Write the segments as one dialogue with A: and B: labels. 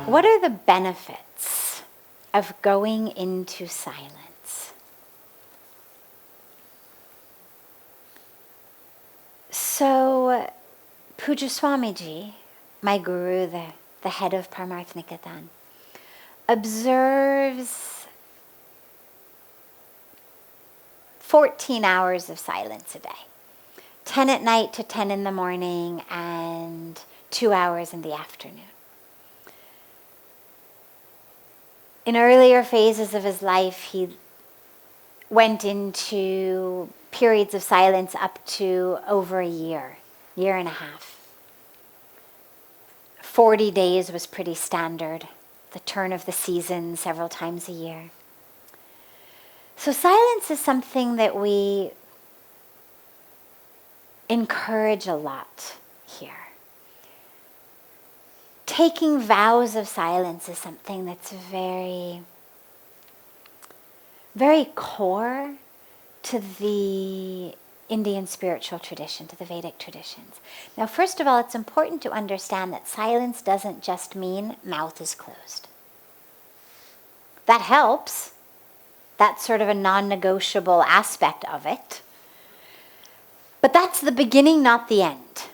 A: What are the benefits of going into silence? So, Puja Swamiji, my guru, the head of Paramarth Nikatan, observes 14 hours of silence a day. 10 at night to 10 in the morning and 2 hours in the afternoon. In earlier phases of his life, he went into periods of silence up to over a year and a half. 40 days was pretty standard, the turn of the season several times a year. So silence is something that we encourage a lot here. Taking vows of silence is something that's very, very core to the Indian spiritual tradition, to the Vedic traditions. Now, first of all, it's important to understand that silence doesn't just mean mouth is closed. That helps. That's sort of a non-negotiable aspect of it. But that's the beginning, not the end.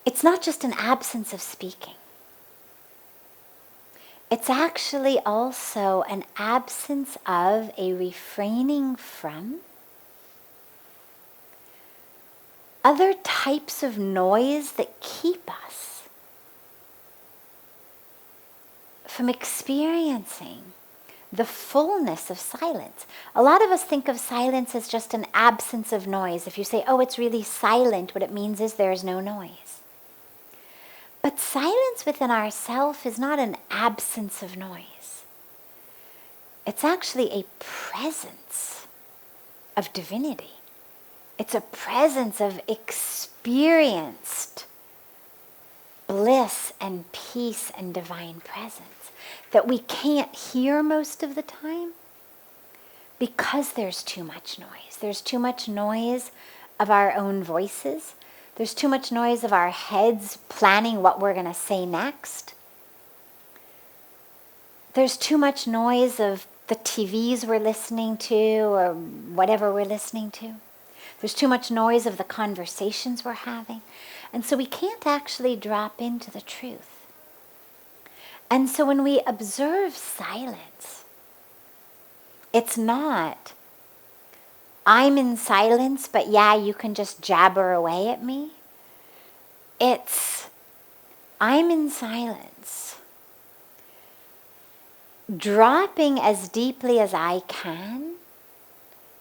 A: It's not just an absence of speaking. It's actually also an absence of a refraining from other types of noise that keep us from experiencing the fullness of silence. A lot of us think of silence as just an absence of noise. If you say, oh, it's really silent, what it means is there's no noise. But silence within ourself is not an absence of noise. It's actually a presence of divinity. It's a presence of experienced bliss and peace and divine presence that we can't hear most of the time because there's too much noise. There's too much noise of our own voices. There's too much noise of our heads planning what we're going to say next. There's too much noise of the TVs we're listening to or whatever we're listening to. There's too much noise of the conversations we're having. And so we can't actually drop into the truth. And so when we observe silence, it's not, I'm in silence, but yeah, you can just jabber away at me. It's, I'm in silence, dropping as deeply as I can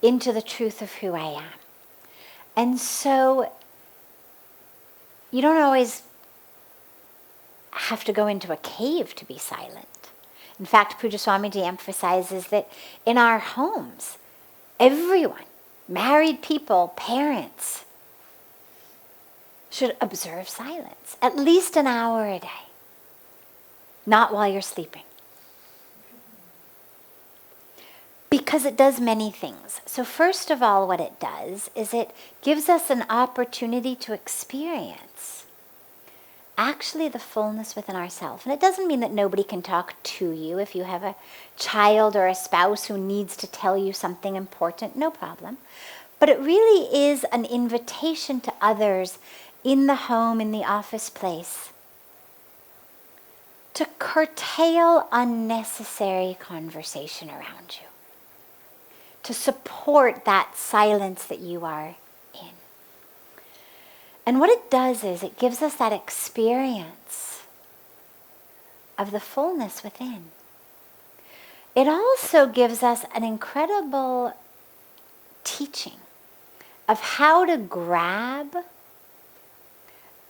A: into the truth of who I am. And so you don't always have to go into a cave to be silent. In fact, Puja Swamiji emphasizes that in our homes, everyone, married people, parents, should observe silence at least an hour a day, not while you're sleeping. Because it does many things. So first of all, what it does is it gives us an opportunity to experience actually the fullness within ourselves. And it doesn't mean that nobody can talk to you. If you have a child or a spouse who needs to tell you something important, no problem. But it really is an invitation to others in the home, in the office place, to curtail unnecessary conversation around you, to support that silence that you are in. And what it does is it gives us that experience of the fullness within. It also gives us an incredible teaching of how to grab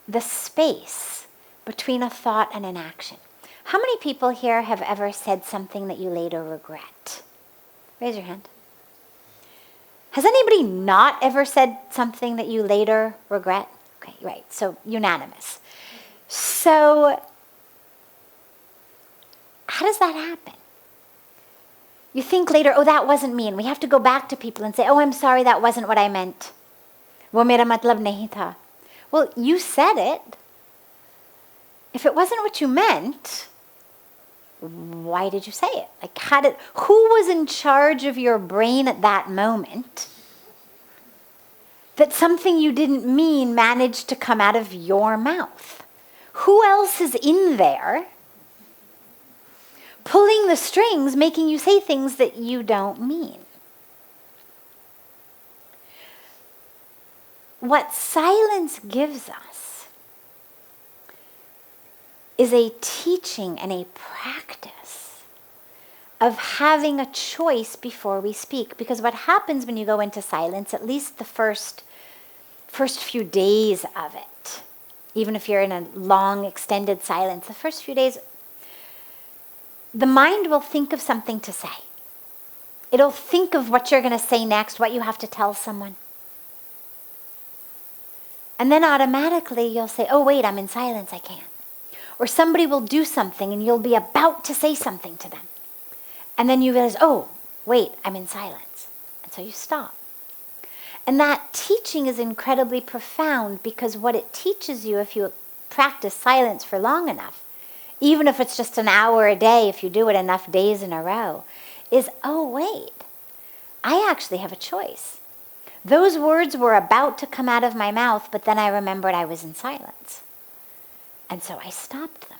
A: the space between a thought and an action. How many people here have ever said something that you later regret? Raise your hand. Has anybody not ever said something that you later regret? Okay, right, so unanimous. So, how does that happen? You think later, oh, that wasn't me, and we have to go back to people and say, oh, I'm sorry, that wasn't what I meant. वो मेरा मतलब नहीं था. Well, you said it. If it wasn't what you meant, why did you say it? Like, who was in charge of your brain at that moment that something you didn't mean managed to come out of your mouth? Who else is in there pulling the strings, making you say things that you don't mean? What silence gives us is a teaching and a practice of having a choice before we speak. Because what happens when you go into silence, at least the first few days of it, even if you're in a long, extended silence, the first few days, the mind will think of something to say. It'll think of what you're going to say next, what you have to tell someone. And then automatically you'll say, oh, wait, I'm in silence, I can't. Or somebody will do something and you'll be about to say something to them. And then you realize, oh, wait, I'm in silence. And so you stop. And that teaching is incredibly profound, because what it teaches you, if you practice silence for long enough, even if it's just an hour a day, if you do it enough days in a row, is, oh, wait, I actually have a choice. Those words were about to come out of my mouth, but then I remembered I was in silence. And so I stopped them,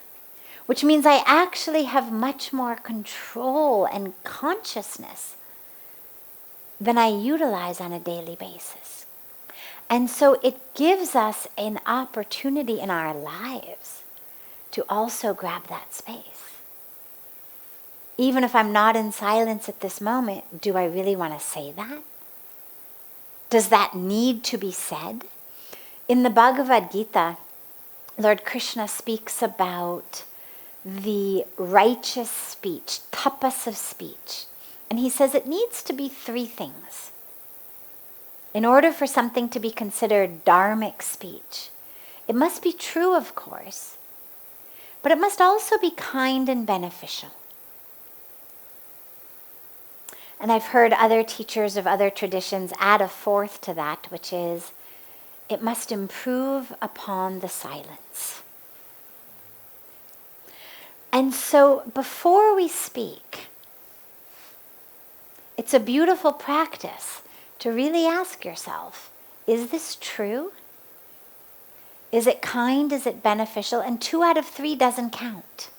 A: which means I actually have much more control and consciousness than I utilize on a daily basis. And so it gives us an opportunity in our lives to also grab that space. Even if I'm not in silence at this moment, do I really want to say that? Does that need to be said? In the Bhagavad Gita, Lord Krishna speaks about the righteous speech, tapas of speech. And he says it needs to be 3 things. In order for something to be considered dharmic speech, it must be true, of course, but it must also be kind and beneficial. And I've heard other teachers of other traditions add a 4th to that, which is, it must improve upon the silence. And so before we speak, it's a beautiful practice to really ask yourself, is this true? Is it kind? Is it beneficial? And 2 out of 3 doesn't count.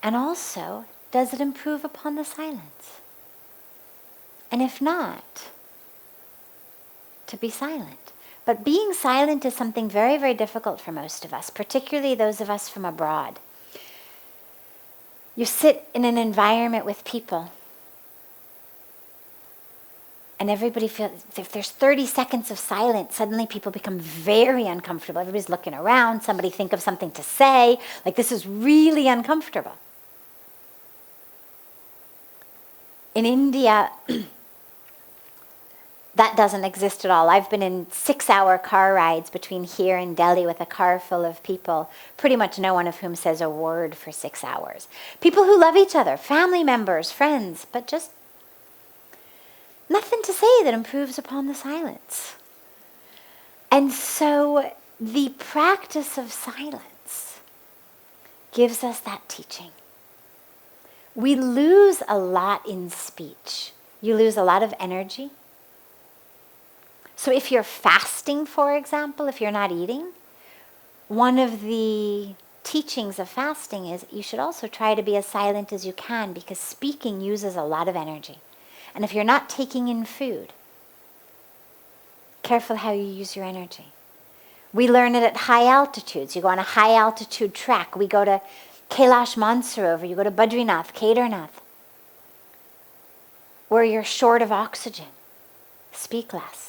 A: And also, does it improve upon the silence? And if not, to be silent. But being silent is something very, very difficult for most of us, particularly those of us from abroad. You sit in an environment with people, and everybody feels, if there's 30 seconds of silence, suddenly people become very uncomfortable. Everybody's looking around, somebody think of something to say, like this is really uncomfortable. In India, that doesn't exist at all. I've been in 6-hour car rides between here and Delhi with a car full of people, pretty much no one of whom says a word for 6 hours. People who love each other, family members, friends, but just nothing to say that improves upon the silence. And so the practice of silence gives us that teaching. We lose a lot in speech. You lose a lot of energy. So if you're fasting, for example, if you're not eating, one of the teachings of fasting is you should also try to be as silent as you can, because speaking uses a lot of energy. And if you're not taking in food, careful how you use your energy. We learn it at high altitudes. You go on a high altitude trek. We go to Kailash Mansarovar. You go to Badrinath, Kedarnath, where you're short of oxygen. Speak less.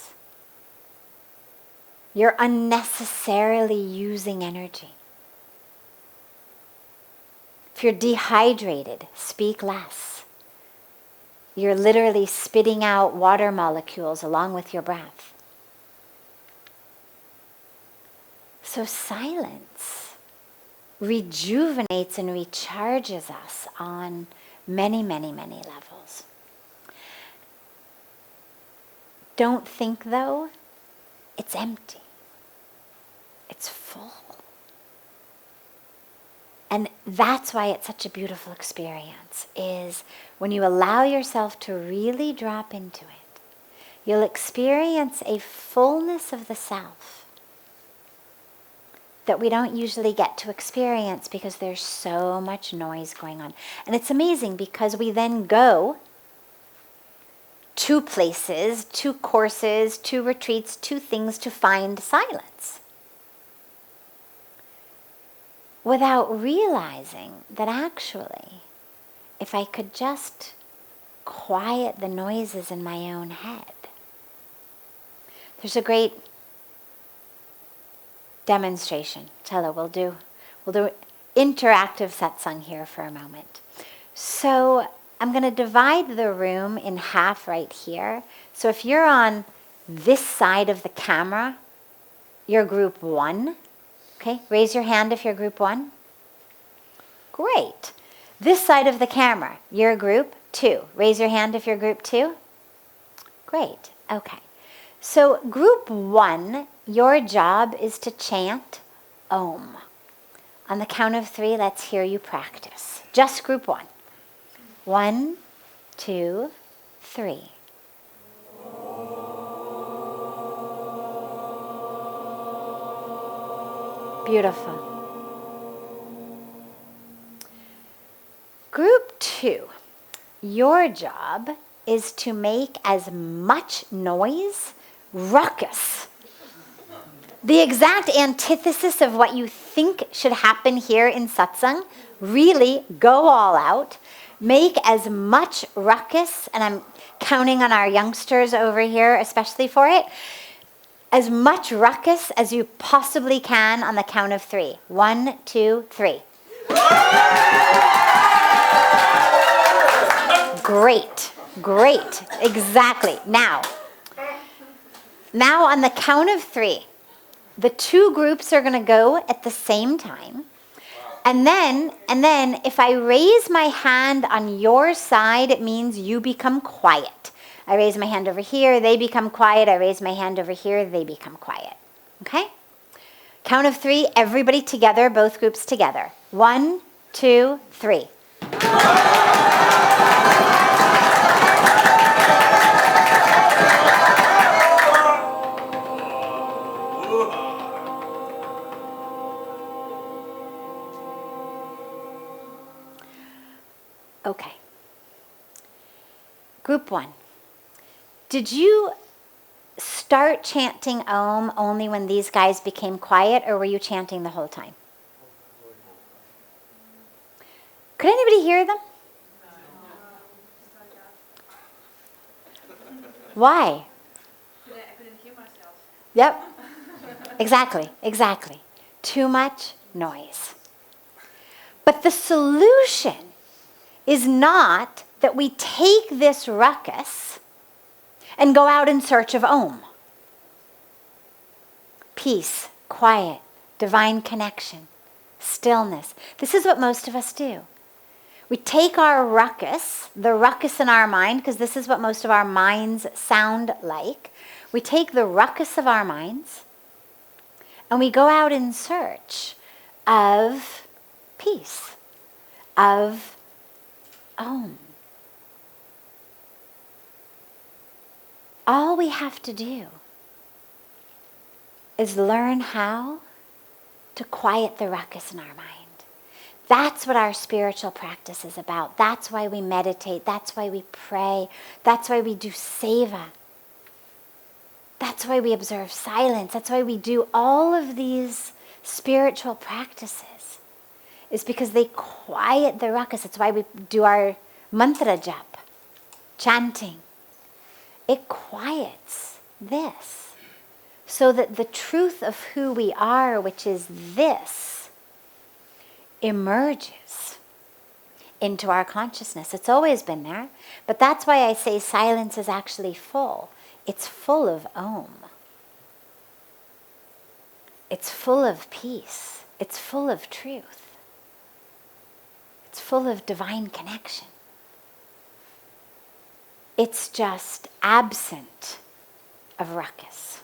A: You're unnecessarily using energy. If you're dehydrated, speak less. You're literally spitting out water molecules along with your breath. So silence rejuvenates and recharges us on many, many, many levels. don't think, though, it's empty. It's full. And that's why it's such a beautiful experience, is when you allow yourself to really drop into it, you'll experience a fullness of the self that we don't usually get to experience because there's so much noise going on. And it's amazing because we then go to places, to courses, to retreats, to things to find silence, without realizing that actually, if I could just quiet the noises in my own head. There's a great demonstration. Chela, we'll do interactive satsang here for a moment. So I'm going to divide the room in half right here. So if you're on this side of the camera, you're group 1. Okay, raise your hand if you're group 1. Great. This side of the camera, you're group 2. Raise your hand if you're group 2. Great. Okay. So group 1, your job is to chant Om. On the count of 3, let's hear you practice. Just group 1. 1, 2, 3. Beautiful. Group 2, your job is to make as much noise, ruckus. The exact antithesis of what you think should happen here in satsang. Really go all out. Make as much ruckus, and I'm counting on our youngsters over here especially for it, as much ruckus as you possibly can on the count of 3. 1, 2, 3. Great, great, exactly. Now on the count of 3, the 2 groups are going to go at the same time. And then if I raise my hand on your side, it means you become quiet. I raise my hand over here, they become quiet. I raise my hand over here, they become quiet. Okay? Count of 3, everybody together, both groups together. 1, 2, 3. Okay. Group 1. Did you start chanting Om only when these guys became quiet, or were you chanting the whole time? Could anybody hear them? Why?
B: I couldn't hear myself.
A: Yep. Exactly. Too much noise. But the solution is not that we take this ruckus and go out in search of Om. Peace, quiet, divine connection, stillness. This is what most of us do. We take our ruckus, the ruckus in our mind, because this is what most of our minds sound like. We take the ruckus of our minds and we go out in search of peace, of Om. All we have to do is learn how to quiet the ruckus in our mind. That's what our spiritual practice is about. That's why we meditate. That's why we pray. That's why we do seva. That's why we observe silence. That's why we do all of these spiritual practices. It's because they quiet the ruckus. That's why we do our mantra jap, chanting. It quiets this so that the truth of who we are, which is this, emerges into our consciousness. It's always been there, but that's why I say silence is actually full. It's full of Om. It's full of peace. It's full of truth. It's full of divine connection. It's just absent of ruckus.